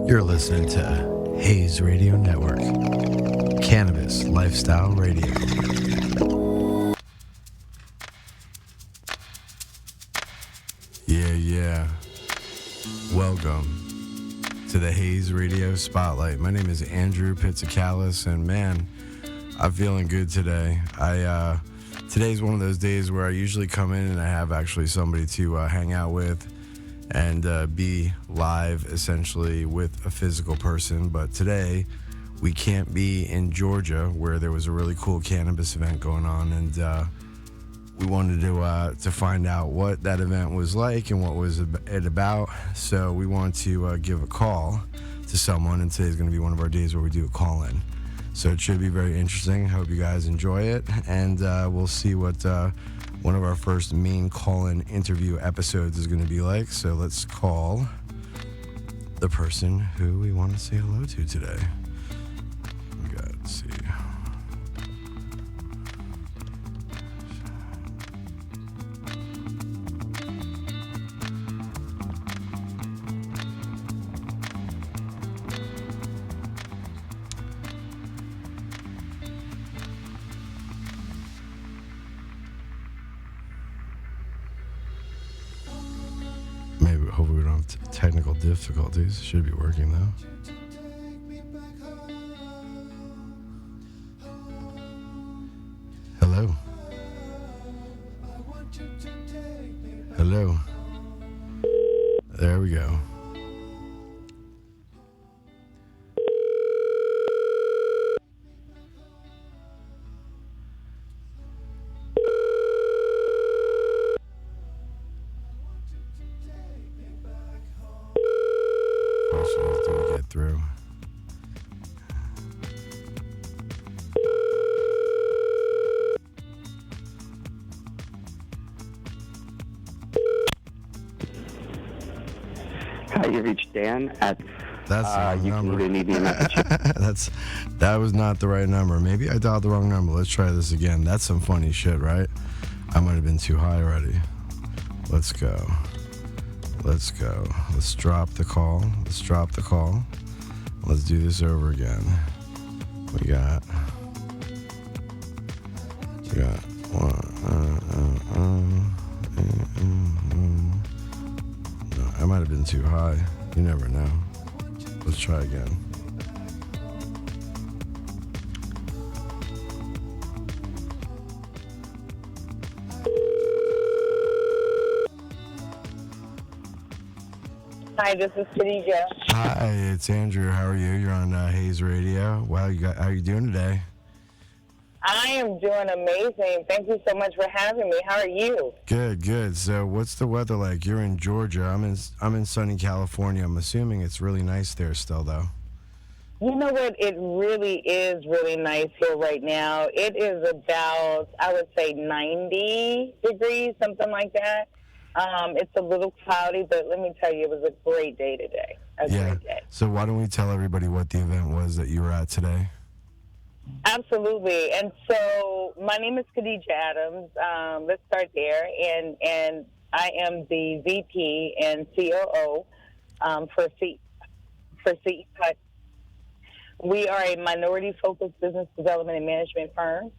You're listening to Haze Radio Network, Cannabis Lifestyle Radio. Yeah. Welcome to the Haze Radio Spotlight. My name is Andrew Pizzicalis, and man, I'm feeling good today. Today's one of those days where I usually come in and I have actually somebody to hang out with and be live essentially with a physical person. But today we can't be in Georgia where there was a really cool cannabis event going on, and we wanted to find out what that event was like and what was it about. So we want to give a call to someone, and today's going to be one of our days where we do a call-in. So it should be very interesting. Hope you guys enjoy it, and we'll see what one of our first main call-in interview episodes is going to be like. So let's call the person who we want to say hello to today. Let's see. Hopefully we don't have technical difficulties. Should be working though. Hello. Hello. There we go. Do we get through? Hi, you reached Dan at. That's the wrong you number. can leave me a message. That was not the right number. Maybe I dialed the wrong number. Let's try this again. That's some funny shit, right? I might have been too high already. Let's go. Let's drop the call. Let's do this over again. We got one. No, I might have been too high. You never know. Let's try again. Hi, this is Khadijah. Hi, it's Andrew. How are you? You're on Haze Radio. Wow, how are you doing today? I am doing amazing. Thank you so much for having me. How are you? Good. So, what's the weather like? You're in Georgia. I'm in sunny California. I'm assuming it's really nice there still, though. You know what? It really is really nice here right now. It is about, I would say, 90 degrees, something like that. It's a little cloudy, but let me tell you, it was a great day today. Great day. So why don't we tell everybody what the event was that you were at today? Absolutely. And so my name is Khadijah Adams. Let's start there. And I am the VP and COO for CEPUT. We are a minority-focused business development and management firm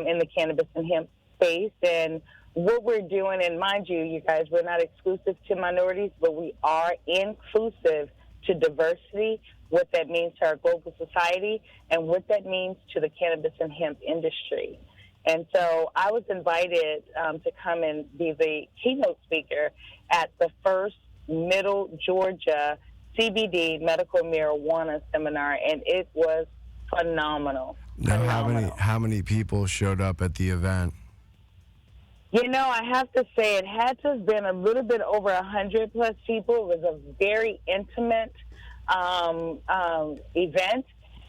in the cannabis and hemp space. And what we're doing, and mind you, you guys, we're not exclusive to minorities, but we are inclusive to diversity, what that means to our global society, and what that means to the cannabis and hemp industry. And so I was invited to come and be the keynote speaker at the first Middle Georgia CBD medical marijuana seminar, and it was phenomenal. Now, how many people showed up at the event? You know, I have to say it had to have been a little bit over 100 plus people. It was a very intimate event.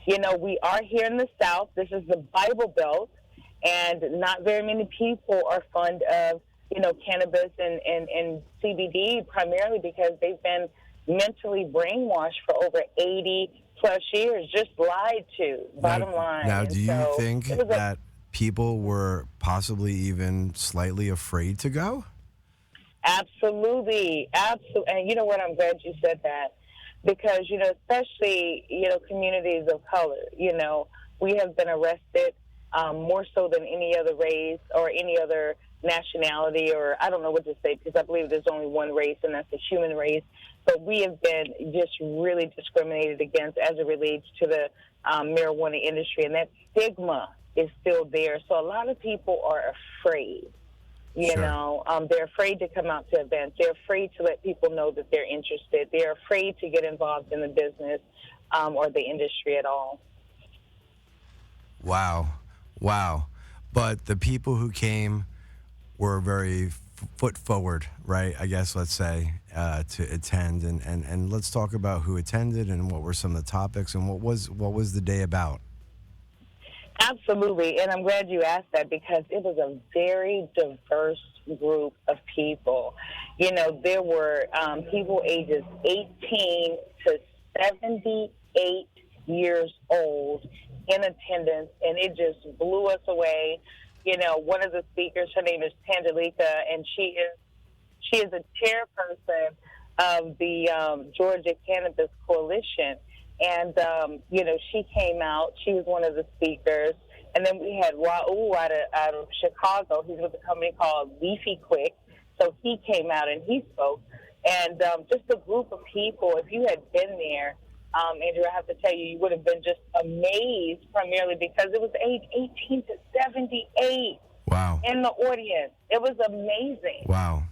You know, we are here in the South. This is the Bible Belt, and not very many people are fond of, you know, cannabis and CBD, primarily because they've been mentally brainwashed for over 80 plus years, just lied to, bottom line. Now, do you think that people were possibly even slightly afraid to go? Absolutely. And you know what? I'm glad you said that. because, especially, communities of color, we have been arrested more so than any other race or any other nationality, or I don't know what to say, because I believe there's only one race, and that's the human race. But we have been just really discriminated against as it relates to the marijuana industry, and that stigma is still there. So a lot of people are afraid. They're afraid to come out to events. They're afraid to let people know that they're interested. They're afraid to get involved in the business or the industry at all. Wow. But the people who came were very foot forward, right? I guess, let's say, to attend. And let's talk about who attended and what were some of the topics and what was the day about. Absolutely, and I'm glad you asked that, because it was a very diverse group of people. There were people ages 18 to 78 years old in attendance, and it just blew us away. One of the speakers, her name is Tangelica, and she is a chairperson of the Georgia Cannabis Coalition. And, she came out. She was one of the speakers. And then we had Raul out of Chicago. He's with a company called Leafy Quick. So he came out and he spoke. And just a group of people, if you had been there, Andrew, I have to tell you, you would have been just amazed, primarily because it was age 18 to 78. Wow. In the audience. It was amazing. Wow.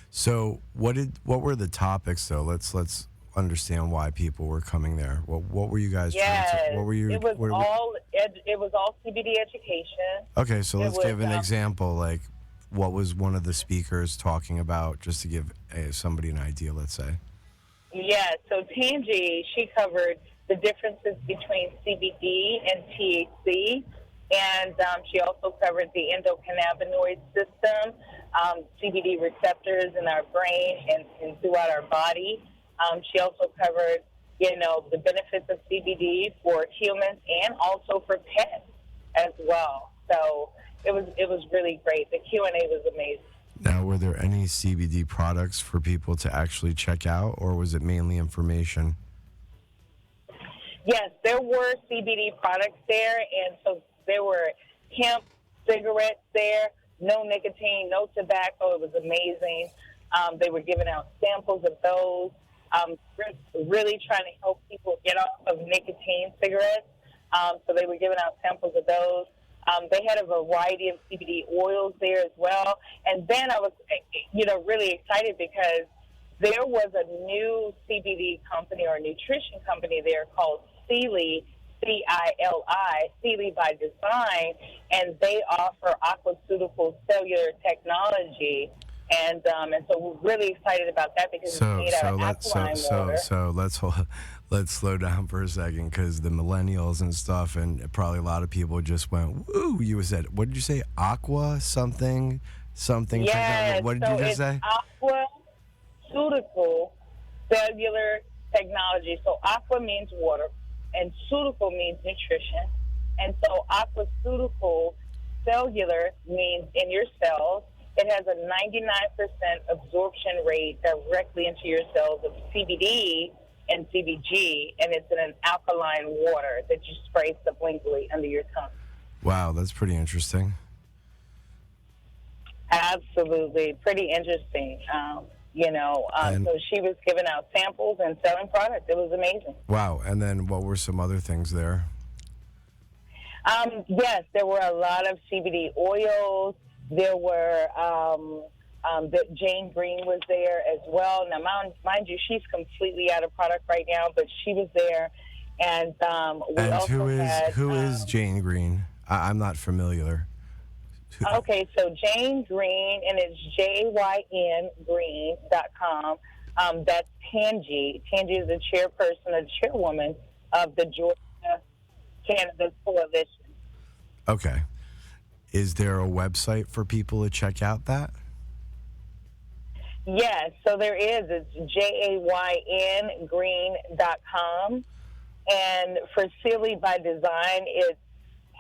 So what were the topics, though? Let's understand why people were coming there. What were you guys trying to? What were you? It was all CBD education. Okay, so let's give an example. Like, what was one of the speakers talking about, just to give somebody an idea? Let's say. Yeah. So Tangi, she covered the differences between CBD and THC, and she also covered the endocannabinoid system, CBD receptors in our brain and throughout our body. She also covered, the benefits of CBD for humans and also for pets as well. So it was really great. The Q&A was amazing. Now, were there any CBD products for people to actually check out, or was it mainly information? Yes, there were CBD products there, and so there were hemp cigarettes there, no nicotine, no tobacco. It was amazing. They were giving out samples of those. Really trying to help people get off of nicotine cigarettes. So they were giving out samples of those. They had a variety of CBD oils there as well. And then I was, really excited because there was a new CBD company or nutrition company there called Sealy, C-I-L-I, Sealy by Design, and they offer aquaceutical cellular technology. And so we're really excited about that because it's made out of alkaline water. So let's slow down for a second, because the millennials and stuff, and probably a lot of people just went, woo, you said, what did you say? Aqua something? Yeah, what did you just say? Aquaceutical cellular technology. So aqua means water, and ceutical means nutrition. And so aquaceutical cellular means in your cells. It has a 99% absorption rate directly into your cells of CBD and CBG, and it's in an alkaline water that you spray sublingually under your tongue. Wow, that's pretty interesting. Absolutely. Pretty interesting. So she was giving out samples and selling products. It was amazing. Wow. And then what were some other things there? Yes, there were a lot of CBD oils. There were, Jane Green was there as well. Now, mind you, she's completely out of product right now, but she was there. And who is Jane Green? I'm not familiar. Okay, so Jane Green, and it's JYNgreen.com. That's Tangi. Tangi is the chairperson or chairwoman of the Georgia Cannabis Coalition. Okay. Is there a website for people to check out that? Yes, so there is. It's JAYNgreen.com. And for Sealy by Design, it's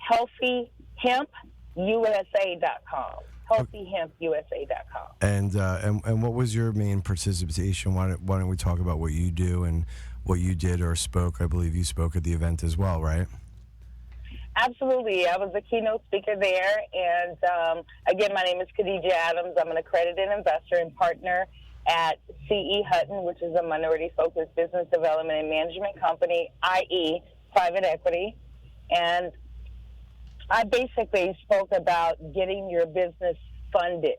healthyhempusa.com. healthyhempusa.com. And what was your main participation? Why don't we talk about what you do and what you did or spoke? I believe you spoke at the event as well, right? Absolutely. I was a keynote speaker there. And again, my name is Khadijah Adams. I'm an accredited investor and partner at C.E. Hutton, which is a minority-focused business development and management company, i.e. private equity. And I basically spoke about getting your business funded.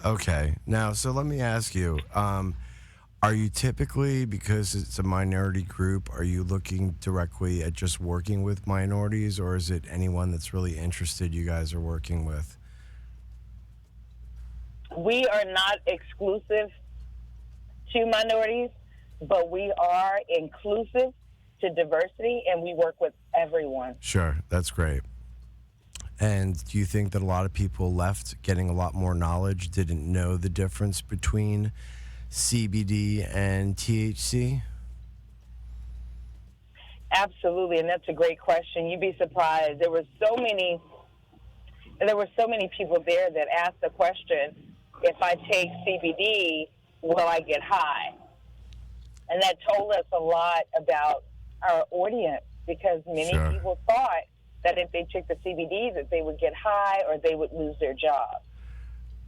Okay. Now, so let me ask you, are you typically, because it's a minority group, are you looking directly at just working with minorities, or is it anyone that's really interested you guys are working with? We are not exclusive to minorities, but we are inclusive to diversity, and we work with everyone. Sure, that's great. And do you think that a lot of people left getting a lot more knowledge, didn't know the difference between CBD and THC? Absolutely, and that's a great question. You'd be surprised. There were so many people there that asked the question, if I take CBD, will I get high? And that told us a lot about our audience, because many Sure. people thought that if they took the CBD that they would get high or they would lose their job.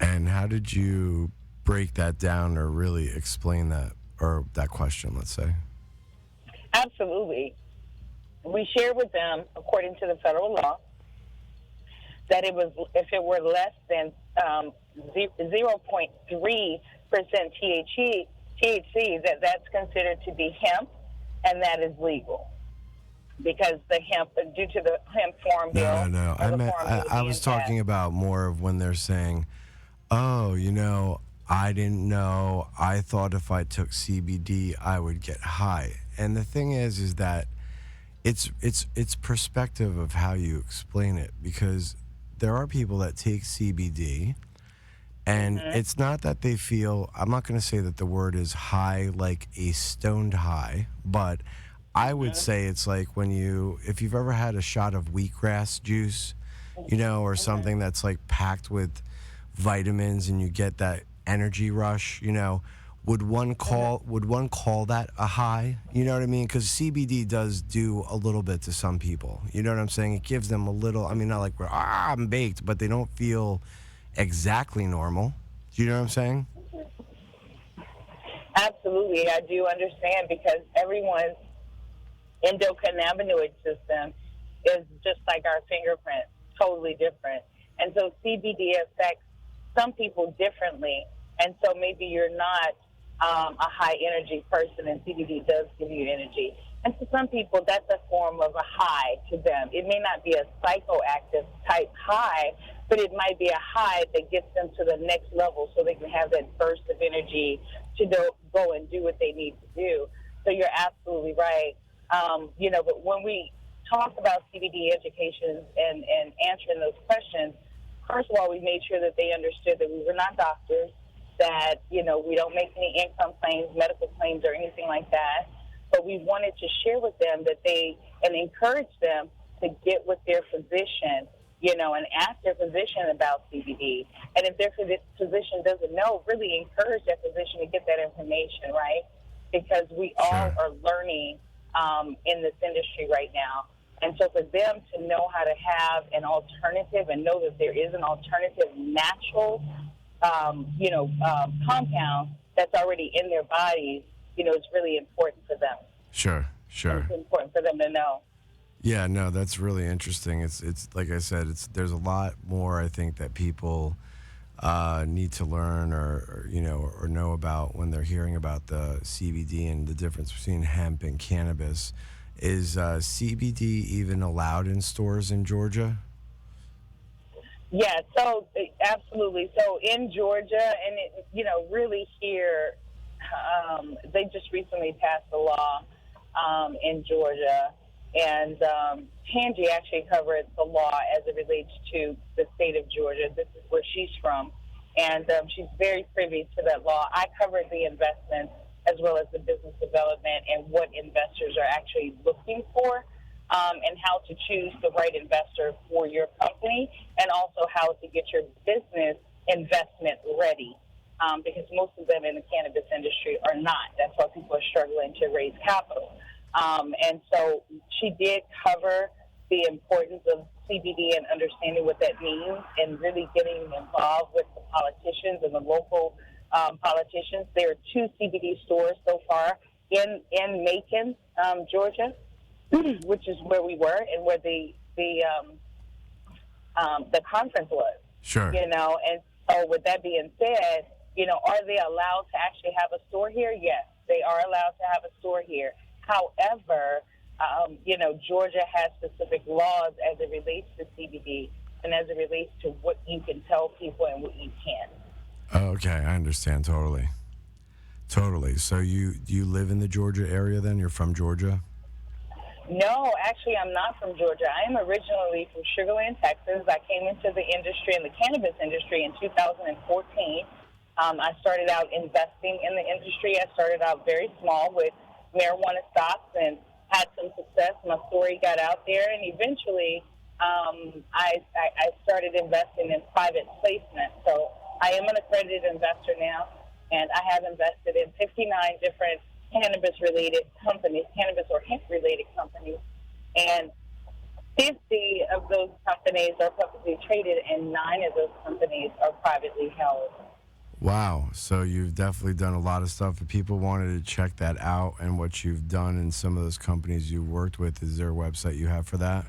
And how did you break that down or really explain that, or that question, let's say? Absolutely. We shared with them, according to the federal law, that it was, if it were less than 0.3% THC, that's considered to be hemp, and that is legal. Because the hemp, due to the hemp farm bill. No. I was talking about more of when they're saying, oh, I didn't know. I thought if I took CBD, I would get high. And the thing is that it's perspective of how you explain it, because there are people that take CBD, and it's not that they feel, I'm not going to say that the word is high, like a stoned high, but I would say it's like if you've ever had a shot of wheatgrass juice, or something that's like packed with vitamins and you get that energy rush, would one call that a high? You know what I mean? Because CBD does do a little bit to some people. You know what I'm saying? It gives them a little, not like I'm baked, but they don't feel exactly normal. Do you know what I'm saying? Absolutely, I do understand, because everyone's endocannabinoid system is just like our fingerprint, totally different. And so CBD affects some people differently. And so maybe you're not a high energy person, and CBD does give you energy. And for some people, that's a form of a high to them. It may not be a psychoactive type high, but it might be a high that gets them to the next level so they can have that burst of energy to go and do what they need to do. So you're absolutely right. But when we talk about CBD education and answering those questions, first of all, we made sure that they understood that we were not doctors, that, we don't make any income claims, medical claims, or anything like that. But we wanted to share with them and encourage them to get with their physician, and ask their physician about CBD. And if their physician doesn't know, really encourage that physician to get that information, right? Because we all are learning in this industry right now. And so for them to know how to have an alternative and know that there is an alternative natural, compound that's already in their bodies, is really important for them. Sure. It's important for them to know. Yeah, no, that's really interesting. It's like I said, there's a lot more I think that people need to learn or know about when they're hearing about the CBD and the difference between hemp and cannabis. Is CBD even allowed in stores in Georgia? Yeah, so absolutely. So in Georgia, and really here, they just recently passed a law in Georgia, and Tangi actually covered the law as it relates to the state of Georgia. This is where she's from, and she's very privy to that law. I covered the investments as well as the business development and what investors are actually looking for and how to choose the right investor for your company, and also how to get your business investment ready. Because most of them in the cannabis industry are not. That's why people are struggling to raise capital. And so she did cover the importance of CBD and understanding what that means, and really getting involved with the politicians and the local politicians. There are 2 CBD stores so far in Macon, Georgia, which is where we were and where the conference was. Sure. And so with that being said, are they allowed to actually have a store here? Yes, they are allowed to have a store here. However, Georgia has specific laws as it relates to CBD and as it relates to what you can tell people and what you can't. Okay, I understand totally. Totally. So you live in the Georgia area then? You're from Georgia? No, actually, I'm not from Georgia. I am originally from Sugar Land, Texas. I came into the industry, in the cannabis industry, in 2014. I started out investing in the industry. I started out very small with marijuana stocks and had some success. My story got out there, and eventually I started investing in private placement. So I am an accredited investor now, and I have invested in 59 different cannabis-related companies, cannabis or hemp-related companies, and 50 of those companies are publicly traded, and 9 of those companies are privately held. Wow. So you've definitely done a lot of stuff. If people wanted to check that out and what you've done in some of those companies you've worked with, is there a website you have for that?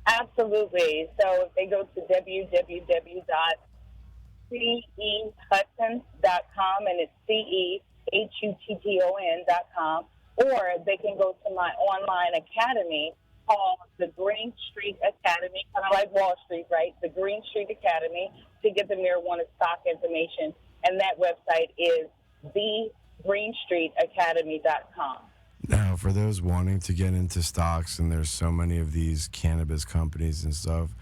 Absolutely. So if they go to www.cehutton.com, and it's CEHUTTON.com, or they can go to my online academy called the Green Street Academy, kind of like Wall Street, right? The Green Street Academy, to get the marijuana stock information. And that website is thegreenstreetacademy.com. Now, for those wanting to get into stocks, and there's so many of these cannabis companies and stuff,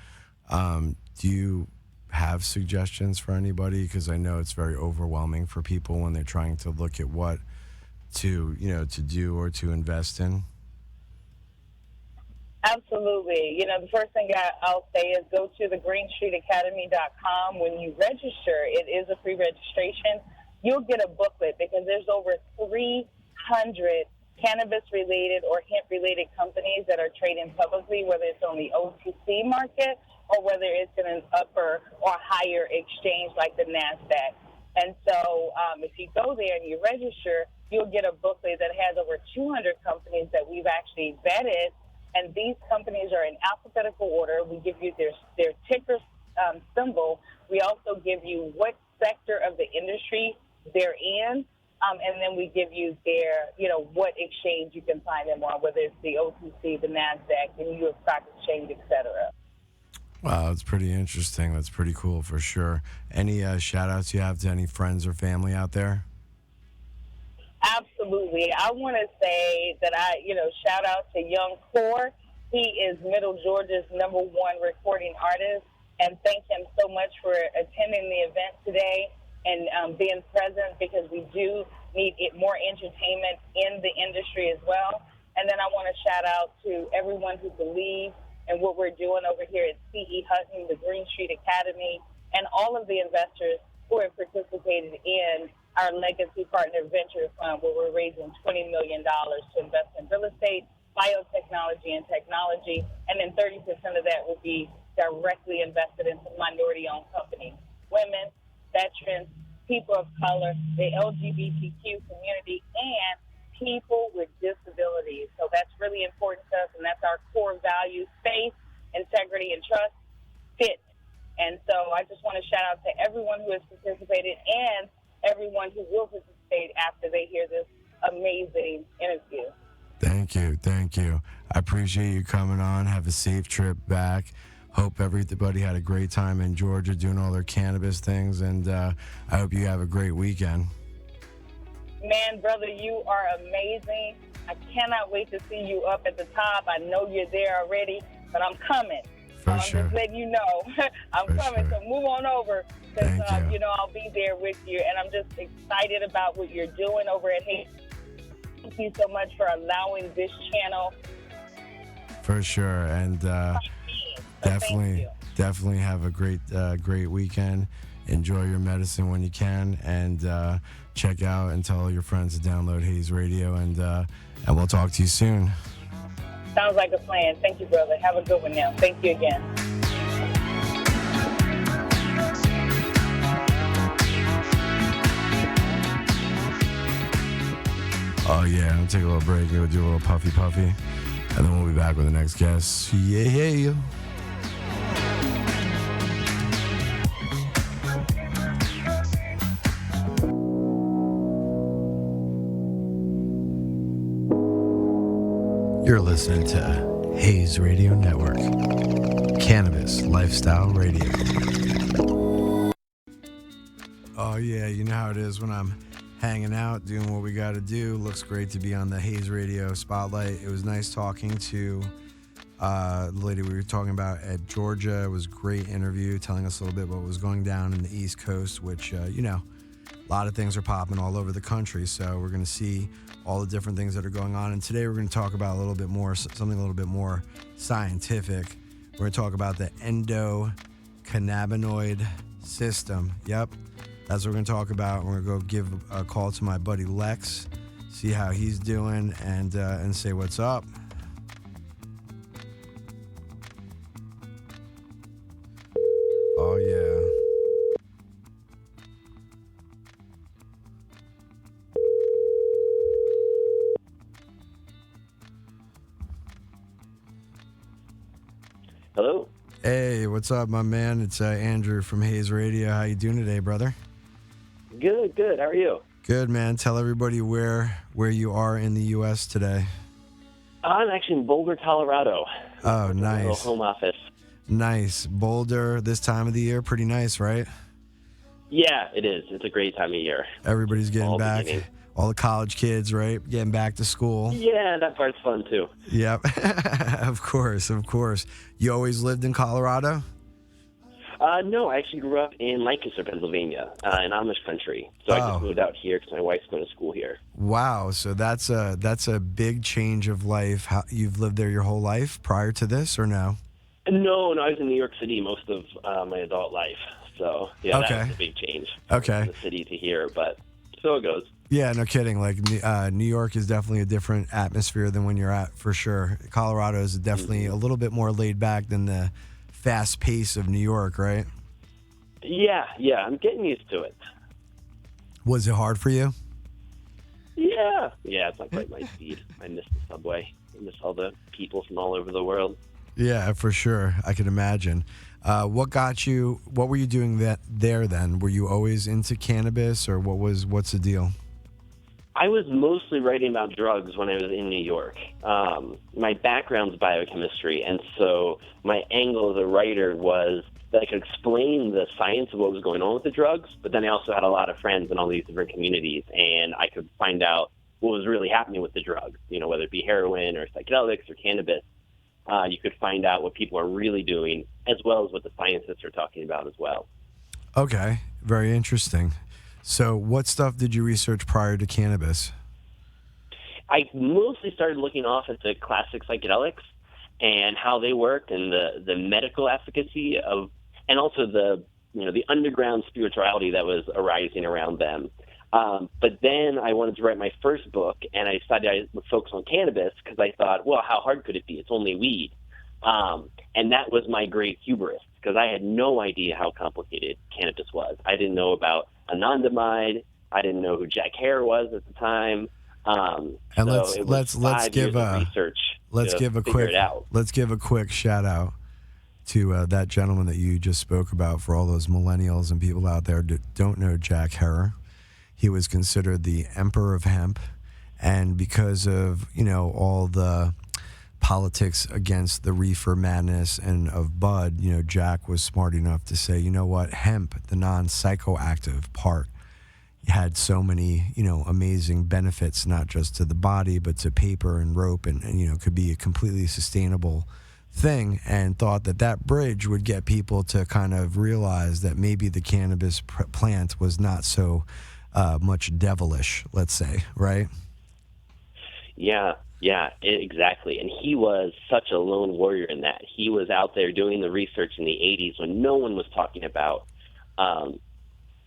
do you have suggestions for anybody? Because I know it's very overwhelming for people when they're trying to look at what to do or to invest in. Absolutely. The first thing I'll say is go to thegreenstreetacademy.com. When you register, it is a pre-registration. You'll get a booklet, because there's over 300 cannabis-related or hemp-related companies that are trading publicly, whether it's on the OTC market or whether it's in an upper or higher exchange like the NASDAQ. And so if you go there and you register, you'll get a booklet that has over 200 companies that we've actually vetted. And these companies are in alphabetical order. We give you their ticker symbol. We also give you what sector of the industry they're in. And then we give you their, what exchange you can find them on, whether it's the OTC, the NASDAQ, the New York Stock Exchange, et cetera. Wow, that's pretty interesting. That's pretty cool for sure. Any shout-outs you have to any friends or family out there? Absolutely. I want to say that shout out to Young Core. He is Middle Georgia's #1 recording artist, and thank him so much for attending the event today and being present, because we do need more entertainment in the industry as well. And then I want to shout out to everyone who believes in what we're doing over here at C.E. Hutton, the Green Street Academy, and all of the investors who have participated in our Legacy Partner Venture Fund, where we're raising $20 million to invest in real estate, biotechnology, and technology, and then 30% of that will be directly invested into minority-owned companies, women, veterans, people of color, the LGBTQ community, and people with disabilities. So that's really important to us, and that's our core values: faith, integrity, and trust, fit. And so I just want to shout out to everyone who has participated and everyone who will participate after they hear this amazing interview. Thank you. I appreciate you coming on. Have a safe trip back. Hope everybody had a great time in Georgia doing all their cannabis things, and I hope you have a great weekend. Man, brother, you are amazing. I cannot wait to see you up at the top. I know you're there already, but I'm coming. For sure. I'm just letting you know. I'm coming, so move on over, because I'll be there with you, and I'm just excited about what you're doing over at Haze. Thank you so much for allowing this channel For sure, and definitely have a great weekend. Enjoy your medicine when you can, and check out and tell all your friends to download Haze Radio, and we'll talk to you soon. Sounds like a plan. Thank you, brother. Have a good one now. Thank you again. Oh yeah, I'm gonna take a little break. We'll do a little puffy, and then we'll be back with the next guest. Yeah. You're listening to Haze Radio Network, Cannabis Lifestyle Radio. Oh yeah, you know how it is when I'm hanging out, doing what we got to do. Looks great to be on the Haze Radio Spotlight. It was nice talking to the lady we were talking about at Georgia. It was a great interview, telling us a little bit what was going down in the East Coast, which, a lot of things are popping all over the country. So we're going to see all the different things that are going on. And today we're going to talk about something a little bit more scientific. We're going to talk about the endocannabinoid system. Yep. That's what we're going to talk about. We're going to go give a call to my buddy Lex, see how he's doing, and say what's up. Oh, yeah. Hello. Hey, what's up, my man? It's Andrew from Haze Radio. How you doing today, brother? Good. How are you? Good, man. Tell everybody where you are in the U.S. today. I'm actually in Boulder, Colorado. Oh, nice. nice. Little home office. Nice. Boulder, this time of the year, pretty nice, right? Yeah, it is. It's a great time of year. Everybody's getting All back. beginning. All the college kids, right? Getting back to school. Yeah, that part's fun too. Yep. Of course. You always lived in Colorado? No, I actually grew up in Lancaster, Pennsylvania, in Amish country. So I just moved out here because my wife's going to school here. Wow. So that's a big change of life. You've lived there your whole life prior to this, or no? No, I was in New York City most of my adult life. So, yeah, Okay. That was a big change. Okay. From the city to here, but so it goes. Yeah, no kidding. Like New York is definitely a different atmosphere than when you're at, for sure. Colorado is definitely a little bit more laid back than the fast pace of New York, right? Yeah, I'm getting used to it. Was it hard for you? Yeah, it's not quite my speed. I miss the subway. I miss all the people from all over the world. Yeah, for sure. I can imagine. What were you doing there then? Were you always into cannabis, or what's the deal? I was mostly writing about drugs when I was in New York. My background's biochemistry, and so my angle as a writer was that I could explain the science of what was going on with the drugs, but then I also had a lot of friends in all these different communities, and I could find out what was really happening with the drugs, whether it be heroin or psychedelics or cannabis. You could find out what people are really doing, as well as what the scientists are talking about as well. Okay, very interesting. So what stuff did you research prior to cannabis? I mostly started looking off at the classic psychedelics and how they worked, and the medical efficacy of, and also the underground spirituality that was arising around them. But then I wanted to write my first book, and I decided I would focus on cannabis because I thought, well, how hard could it be? It's only weed. And that was my great hubris, because I had no idea how complicated cannabis was. I didn't know about anandamide. I didn't know who Jack Hare was at the time. And so let's give a quick shout out to that gentleman that you just spoke about, for all those millennials and people out there that don't know Jack Hare. He was considered the emperor of hemp, and because of all the politics against the reefer madness and of bud, Jack was smart enough to say, you know what, hemp, the non-psychoactive part, had so many amazing benefits, not just to the body but to paper and rope, and could be a completely sustainable thing, and thought that bridge would get people to kind of realize that maybe the cannabis plant was not so much devilish, let's say, right? Yeah, Yeah, exactly. And he was such a lone warrior in that. He was out there doing the research in the 80s when no one was talking about um,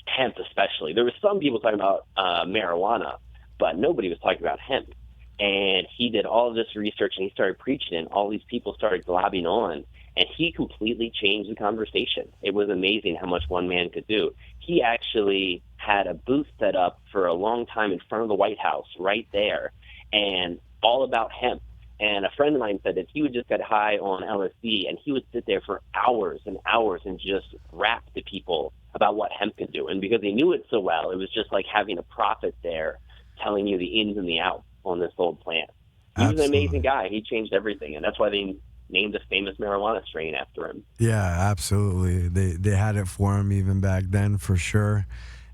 hemp, especially. There were some people talking about marijuana, but nobody was talking about hemp. And he did all of this research and he started preaching, and all these people started globbing on. And he completely changed the conversation. It was amazing how much one man could do. He actually had a booth set up for a long time in front of the White House right there, and all about hemp. And a friend of mine said that he would just get high on LSD and he would sit there for hours and hours and just rap to people about what hemp could do. And because he knew it so well, it was just like having a prophet there telling you the ins and the outs on this old plant. He was an amazing Absolutely. guy. He changed everything. And that's why they named a famous marijuana strain after him. Yeah, absolutely. They had it for him even back then for sure.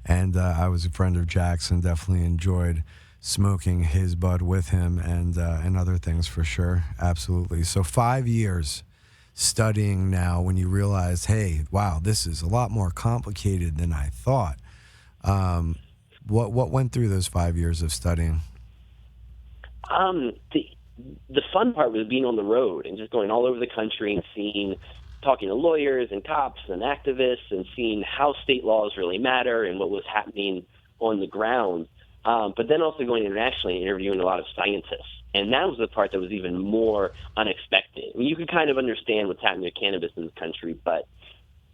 And I was a friend of Jackson. Definitely enjoyed smoking his bud with him and other things for sure. Absolutely. So 5 years studying now. When you realize, hey, wow, this is a lot more complicated than I thought. Um, what went through those 5 years of studying? The fun part was being on the road and just going all over the country and talking to lawyers and cops and activists and seeing how state laws really matter and what was happening on the ground. But then also going internationally and interviewing a lot of scientists. And that was the part that was even more unexpected. I mean, you could kind of understand what's happening with cannabis in this country, but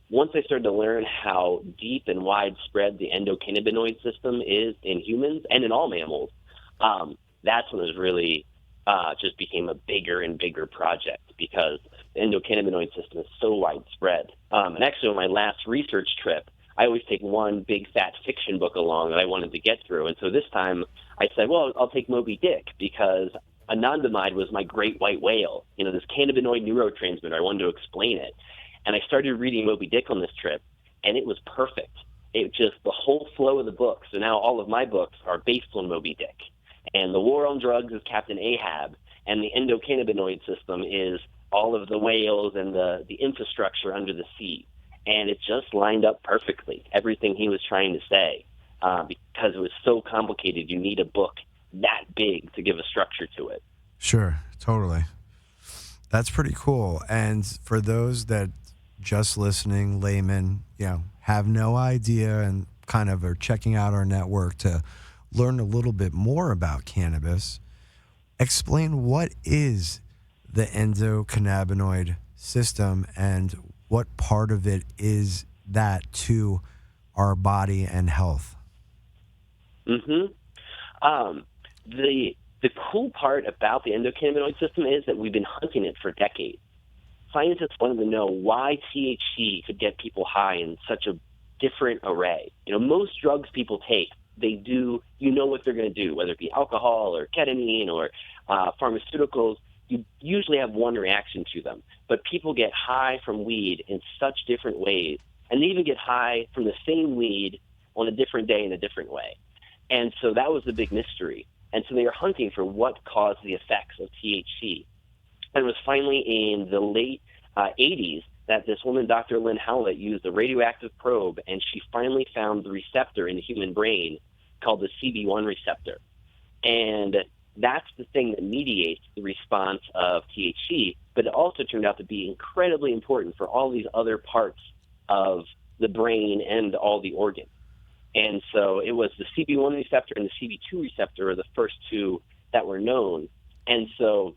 once I started to learn how deep and widespread the endocannabinoid system is in humans and in all mammals, that's when it was really just became a bigger and bigger project because the endocannabinoid system is so widespread. And actually, on my last research trip, I always take one big fat fiction book along that I wanted to get through. And so this time I said, well, I'll take Moby Dick because anandamide was my great white whale, this cannabinoid neurotransmitter. I wanted to explain it. And I started reading Moby Dick on this trip, and it was perfect. It just, the whole flow of the book. So now all of my books are based on Moby Dick. And the war on drugs is Captain Ahab, and the endocannabinoid system is all of the whales and the infrastructure under the sea. And it just lined up perfectly, everything he was trying to say. Because it was so complicated, you need a book that big to give a structure to it. Sure, totally. That's pretty cool. And for those that just listening, laymen, have no idea and kind of are checking out our network to learn a little bit more about cannabis, explain what is the endocannabinoid system and what part of it is that to our body and health. Mm-hmm. The cool part about the endocannabinoid system is that we've been hunting it for decades. Scientists wanted to know why THC could get people high in such a different array. Most drugs people take, they do, what they're going to do, whether it be alcohol or ketamine or pharmaceuticals. You usually have one reaction to them. But people get high from weed in such different ways, and they even get high from the same weed on a different day in a different way. And so that was the big mystery. And so they were hunting for what caused the effects of THC. And it was finally in the late 80s that this woman, Dr. Lynn Howlett, used a radioactive probe, and she finally found the receptor in the human brain called the CB1 receptor. And that's the thing that mediates the response of THC, but it also turned out to be incredibly important for all these other parts of the brain and all the organs. And so it was the CB1 receptor and the CB2 receptor are the first two that were known. And so,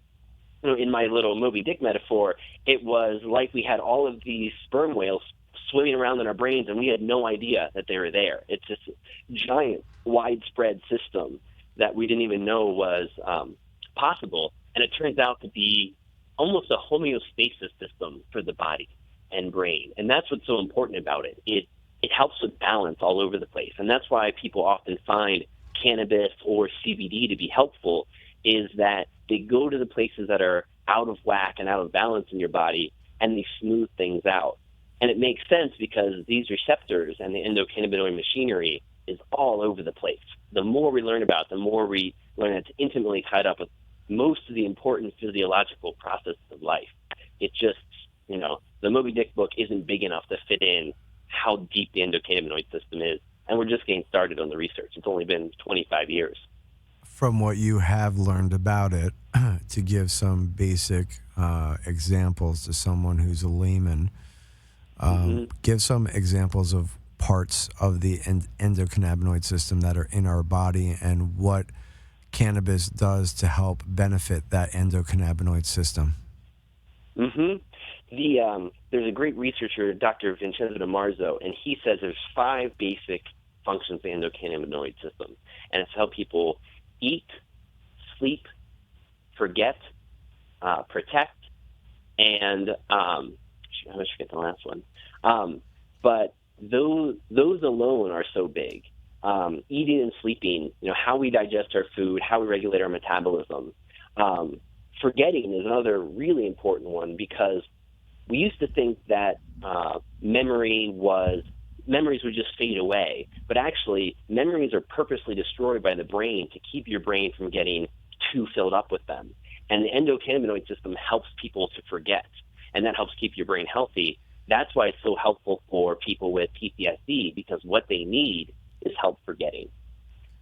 in my little Moby Dick metaphor, it was like we had all of these sperm whales swimming around in our brains, and we had no idea that they were there. It's this giant, widespread system that we didn't even know was possible. And it turns out to be almost a homeostasis system for the body and brain. And that's what's so important about it. It helps with balance all over the place. And that's why people often find cannabis or CBD to be helpful, is that they go to the places that are out of whack and out of balance in your body, and they smooth things out. And it makes sense because these receptors and the endocannabinoid machinery is all over the place. The more we learn about it, the more we learn it's intimately tied up with most of the important physiological processes of life. It just, the Moby Dick book isn't big enough to fit in how deep the endocannabinoid system is. And we're just getting started on the research. It's only been 25 years. from what you have learned about it, to give some basic examples to someone who's a layman, Hmm. give some examples of parts of the endocannabinoid system that are in our body and what cannabis does to help benefit that endocannabinoid system. Hmm. There's a great researcher, Dr. Vincenzo De Marzo, and he says there's 5 basic functions of the endocannabinoid system, and it's how people eat, sleep, forget, protect, and I always forget the last one. But those alone are so big. Eating and sleeping, how we digest our food, how we regulate our metabolism. Forgetting is another really important one because we used to think that memories would just fade away, but actually memories are purposely destroyed by the brain to keep your brain from getting too filled up with them. And the endocannabinoid system helps people to forget, and that helps keep your brain healthy. That's why it's so helpful for people with PTSD, because what they need is help forgetting.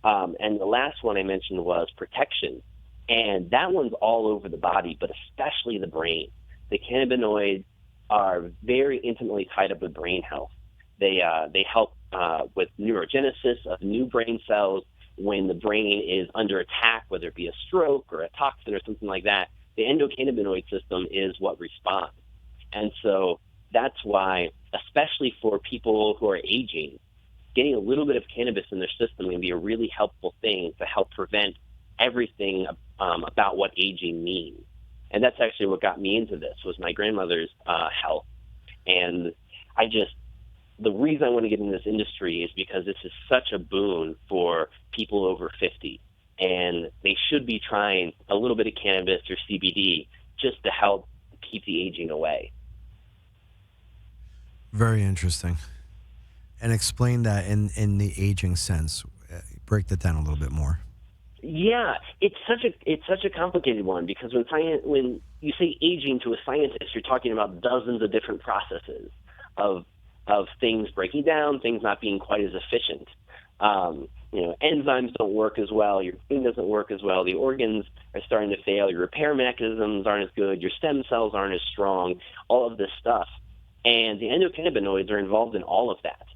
And the last one I mentioned was protection, and that one's all over the body, but especially the brain. The cannabinoids are very intimately tied up with brain health. They help with neurogenesis of new brain cells when the brain is under attack, whether it be a stroke or a toxin or something like that. The endocannabinoid system is what responds. And so that's why, especially for people who are aging, getting a little bit of cannabis in their system can be a really helpful thing to help prevent everything about what aging means. And that's actually what got me into this, was my grandmother's health. And the reason I want to get in this industry is because this is such a boon for people over 50. And they should be trying a little bit of cannabis or CBD just to help keep the aging away. Very interesting. And explain that in the aging sense. Break that down a little bit more. Yeah, it's such a complicated one because when you say aging to a scientist, you're talking about dozens of different processes of things breaking down, things not being quite as efficient. Enzymes don't work as well, your brain doesn't work as well, the organs are starting to fail, your repair mechanisms aren't as good, your stem cells aren't as strong, all of this stuff. And the endocannabinoids are involved in all of that.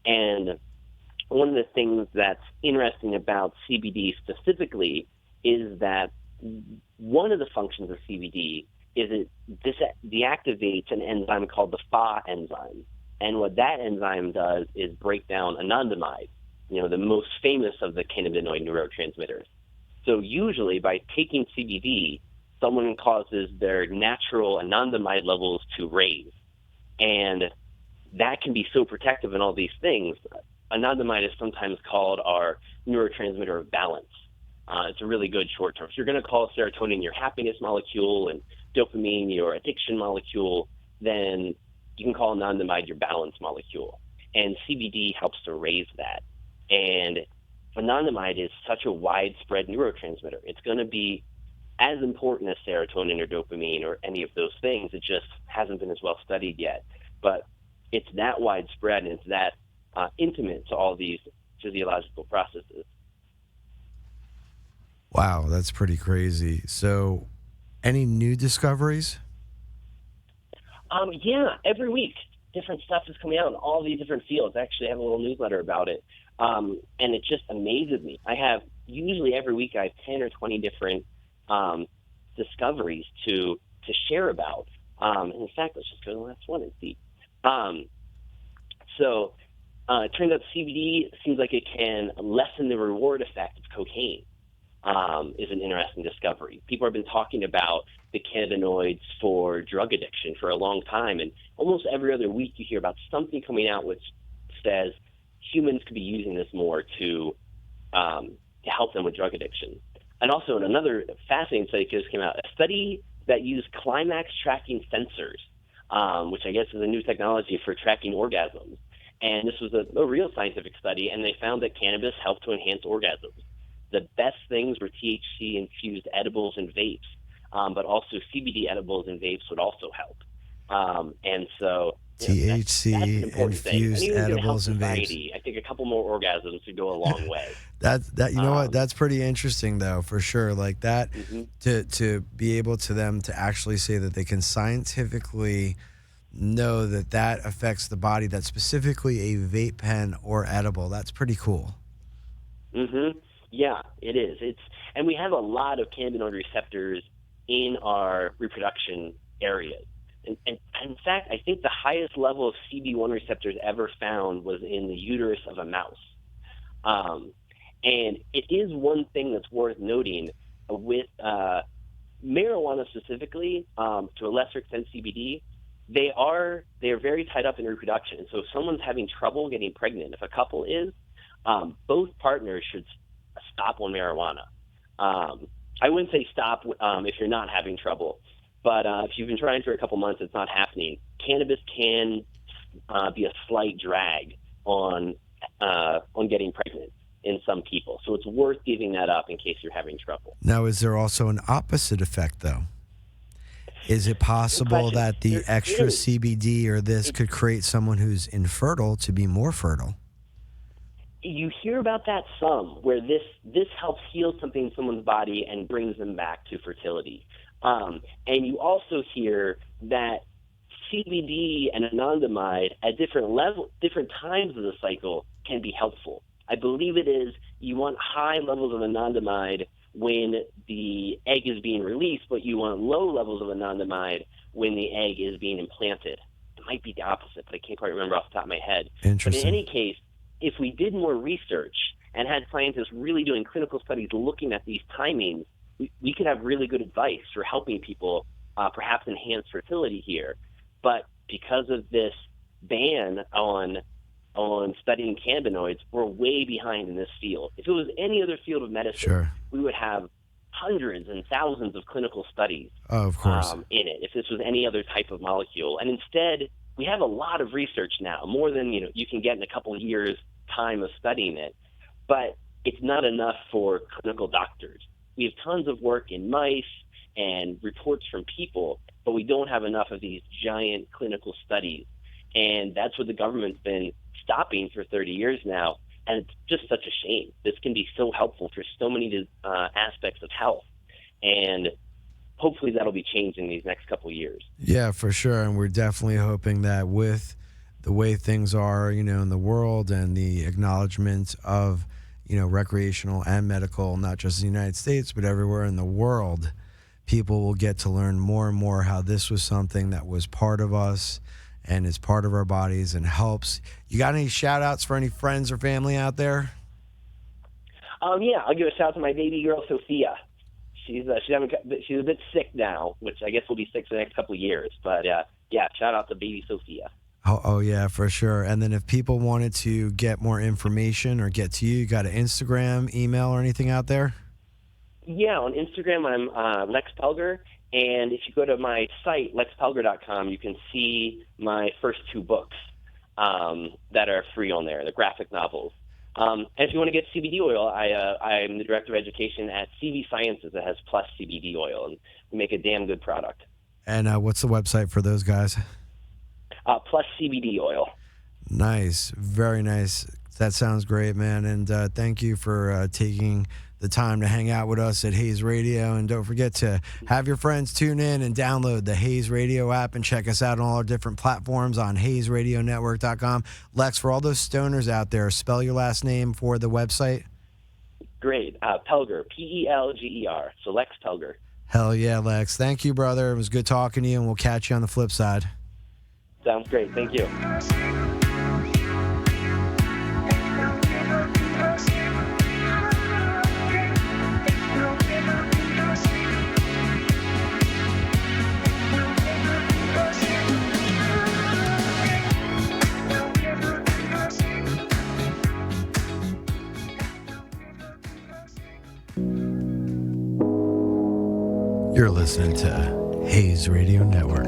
And one of the things that's interesting about CBD specifically is that one of the functions of CBD is it deactivates an enzyme called the Fa enzyme. And what that enzyme does is break down anandamide, the most famous of the cannabinoid neurotransmitters. So usually by taking CBD, someone causes their natural anandamide levels to raise. And that can be so protective in all these things. Anandamide is sometimes called our neurotransmitter of balance. It's a really good short term. So you're going to call serotonin your happiness molecule and dopamine your addiction molecule, then you can call anandamide your balance molecule. And CBD helps to raise that. And anandamide is such a widespread neurotransmitter. It's going to be as important as serotonin or dopamine or any of those things. It just hasn't been as well studied yet. But it's that widespread and it's that intimate to all these physiological processes. Wow, that's pretty crazy. So, any new discoveries? Yeah, every week different stuff is coming out in all these different fields. I actually have a little newsletter about it, and it just amazes me. Usually every week I have 10 or 20 different discoveries to share about. And in fact, let's just go to the last one and see. It turns out CBD seems like it can lessen the reward effect of cocaine. Is an interesting discovery. People have been talking about the cannabinoids for drug addiction for a long time, and almost every other week you hear about something coming out which says humans could be using this more to help them with drug addiction. And also, in another fascinating study that just came out, a study that used climax tracking sensors, which I guess is a new technology for tracking orgasms. And this was a real scientific study, and they found that cannabis helped to enhance orgasms. The best things were THC-infused edibles and vapes, but also CBD edibles and vapes would also help. And so THC-infused edibles and vapes. I think a couple more orgasms to go a long way. You know what? That's pretty interesting, though, for sure. Like that, to be able to them to actually say that they can scientifically know that that affects the body. That's specifically a vape pen or edible. That's pretty cool. Yeah, it is. And we have a lot of cannabinoid receptors in our reproduction areas. And in fact, I think the highest level of CB1 receptors ever found was in the uterus of a mouse. And it is one thing that's worth noting with marijuana specifically, to a lesser extent CBD, they are very tied up in reproduction. So if someone's having trouble getting pregnant, if a couple is, both partners should stop on marijuana. I wouldn't say stop if you're not having trouble. But if you've been trying for a couple months, it's not happening. Cannabis can be a slight drag on getting pregnant in some people. So it's worth giving that up in case you're having trouble. Now, is there also an opposite effect, though? Is it possible that the extra CBD or this could create someone who's infertile to be more fertile? You hear about that some, where this helps heal something in someone's body and brings them back to fertility. And you also hear that CBD and anandamide at different times of the cycle can be helpful. I believe it is you want high levels of anandamide when the egg is being released, but you want low levels of anandamide when the egg is being implanted. It might be the opposite, but I can't quite remember off the top of my head. Interesting. But in any case, if we did more research and had scientists really doing clinical studies looking at these timings, we could have really good advice for helping people perhaps enhance fertility here. But because of this ban on studying cannabinoids, we're way behind in this field. If it was any other field of medicine, we would have hundreds and thousands of clinical studies of course. In it if this was any other type of molecule. And instead, we have a lot of research now, more than you can get in a couple of years' time of studying it. But it's not enough for clinical doctors. We have tons of work in mice and reports from people, but we don't have enough of these giant clinical studies. And that's what the government's been stopping for 30 years now. And it's just such a shame. This can be so helpful for so many aspects of health. And hopefully that'll be changed in these next couple of years. Yeah, for sure. And we're definitely hoping that with the way things are, in the world and the acknowledgement of, recreational and medical, not just in the United States, but everywhere in the world, people will get to learn more and more how this was something that was part of us and is part of our bodies and helps. You got any shout outs for any friends or family out there? Yeah, I'll give a shout out to my baby girl, Sophia. She's a bit sick now, which I guess will be sick for the next couple of years. But yeah, shout out to baby Sophia. Oh, yeah, for sure. And then if people wanted to get more information or get to you got an Instagram, email, or anything out there? Yeah, on Instagram, I'm Lex Pulger. And if you go to my site, lexpulger.com, you can see my first 2 books that are free on there, the graphic novels. And if you want to get CBD oil, I'm the director of education at CV Sciences that has Plus CBD oil, and we make a damn good product. And what's the website for those guys? Plus CBD oil. Nice. Very nice. That sounds great, man. And thank you for taking the time to hang out with us at Haze Radio. And don't forget to have your friends tune in and download the Haze Radio app and check us out on all our different platforms on HazeRadioNetwork.com. Lex, for all those stoners out there, spell your last name for the website. Great. Pelger, Pelger. So Lex Pelger. Hell yeah, Lex. Thank you, brother. It was good talking to you, and we'll catch you on the flip side. Sounds great. Thank you. You're listening to Haze Radio Network.